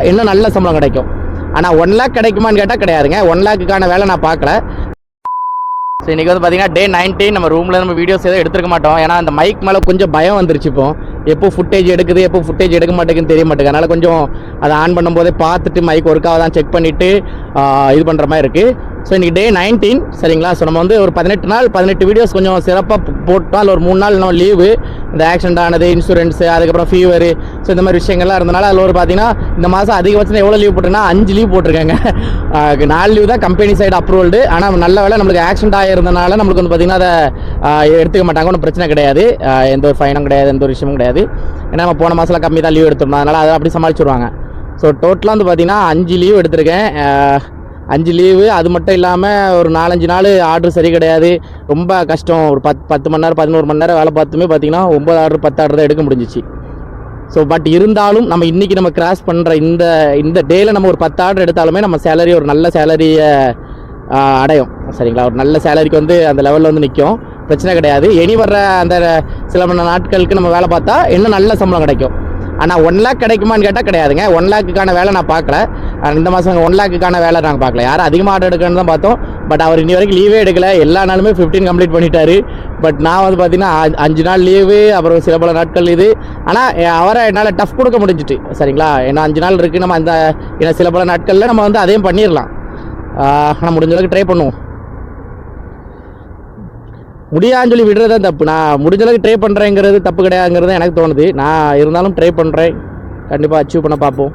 இன்னும் நல்ல சம்பளம் கிடைக்கும். ஆனால் 1 lakh கிடைக்குமான்னு கேட்டால் கிடையாதுங்க. 1 lakhக்கான வேலை நான் பார்க்கல. ஸோ இன்றைக்கி வந்து பார்த்தீங்கன்னா டே 19. நம்ம ரூமில் நம்ம வீடியோஸ் எதுவும் எடுத்துருக்க மாட்டோம். ஏன்னா அந்த மைக் மேலே கொஞ்சம் பயம் வந்துருச்சு. எப்போ ஃபுட்டேஜ் எடுக்குது, எப்போ ஃபுட்டேஜ் எடுக்க மாட்டேங்குன்னு தெரிய மாட்டேங்குது. அதனால் கொஞ்சம் அதை ஆன் பண்ணும்போதே பார்த்துட்டு மைக் ஒர்க்காக தான் செக் பண்ணிவிட்டு இது பண்ணுற மாதிரி இருக்குது. ஸோ இன்றைக்கி டே 19 சரிங்களா. ஸோ நம்ம வந்து ஒரு 18 நாள் 18 வீடியோஸ் கொஞ்சம் சிறப்பாக போட்டால் ஒரு 3 நாள் நம்ம லீவு, இந்த ஆக்சிடென்ட் ஆனது, இன்சூரன்ஸு, அதுக்கப்புறம் ஃபீவரு, ஸோ இந்த மாதிரி விஷயங்கள்லாம் இருந்தனால அதில் ஒரு பார்த்தீங்கன்னா இந்த மாதம் அதிகபட்சம் எவ்வளோ லீவ் போட்டிருக்கேன்னா 5 லீவ் போட்டிருக்காங்க. 4 லீவ் தான் கம்பெனி சைடு அப்ரூவல்டு. ஆனால் நல்ல வேலை நம்மளுக்கு ஆக்சிடென்ட் ஆகிருந்தனால நம்மளுக்கு வந்து பார்த்திங்கன்னா அதை எடுத்துக்க மாட்டாங்க. ஒன்றும் பிரச்சனை கிடையாது. எந்த ஒரு ஃபைனும் கிடையாது, எந்த ஒரு விஷயமும் கிடையாது. ஏன்னா நம்ம போன மாதத்தில் கம்மி தான் லீவ் எடுத்துருந்தோம். அதனால் அதை அப்படி சமாளிச்சுருவாங்க. ஸோ டோட்டலாக வந்து பார்த்திங்கன்னா 5 லீவ் எடுத்திருக்கேன். 5 லீவு. அது மட்டும் இல்லாமல் ஒரு 4-5 நாள் ஆர்டர் சரி கிடையாது. ரொம்ப கஷ்டம். ஒரு 10 மணி நேரம் 11 மணி நேரம் வேலை பார்த்துமே பார்த்திங்கன்னா 9 ஆர்டர் 10 ஆர்டர் தான் எடுக்க முடிஞ்சிச்சு. ஸோ பட் இருந்தாலும் நம்ம இன்றைக்கி நம்ம கிராஸ் பண்ணுற இந்த டேயில் நம்ம ஒரு 10 ஆர்டர் எடுத்தாலுமே நம்ம சேலரி ஒரு நல்ல சேலரியை அடையும் சரிங்களா. ஒரு நல்ல சேலரிக்கு வந்து அந்த லெவலில் வந்து நிற்கும். பிரச்சனை கிடையாது. இனி வர்ற அந்த சில மணி நாட்களுக்கு நம்ம வேலை பார்த்தா இன்னும் நல்ல சம்பளம் கிடைக்கும். ஆனால் 1 lakh கிடைக்குமான்னு கேட்டால் கிடையாதுங்க. 1 lakhக்கான வேலை நான் பார்க்கல. இந்த மாதம் 1 lakhக்கான வேலை நாங்கள் பார்க்கல. யாரும் அதிகமாக ஆர்டர் எடுக்கணும்னு தான் பார்த்தோம். பட் அவர் இன்னி வரைக்கும் லீவே எடுக்கல. எல்லா நாளுமே 15 கம்ப்ளீட் பண்ணிட்டாரு. பட் நான் வந்து பார்த்தீங்கன்னா 5 நாள் லீவு, அப்புறம் சில பல நாட்கள் இது. ஆனால் அவரை என்னால் டஃப் கொடுக்க முடிஞ்சிட்டு சரிங்களா. ஏன்னா 5 நாள் இருக்குது. நம்ம ஏன்னா சில பல நாட்களில் நம்ம வந்து அதையும் பண்ணிடலாம். ஆனால் முடிஞ்ச அளவுக்கு ட்ரை பண்ணுவோம். முடியான்னு சொல்லி விடுறது தான் தப்பு. நான் முடிஞ்ச அளவுக்கு ட்ரை பண்ணுறேங்கிறது தப்பு கிடையாதுங்கிறது எனக்கு தோணுது. நான் இருந்தாலும் ட்ரை பண்ணுறேன். கண்டிப்பாக அச்சீவ் பண்ண பார்ப்போம்.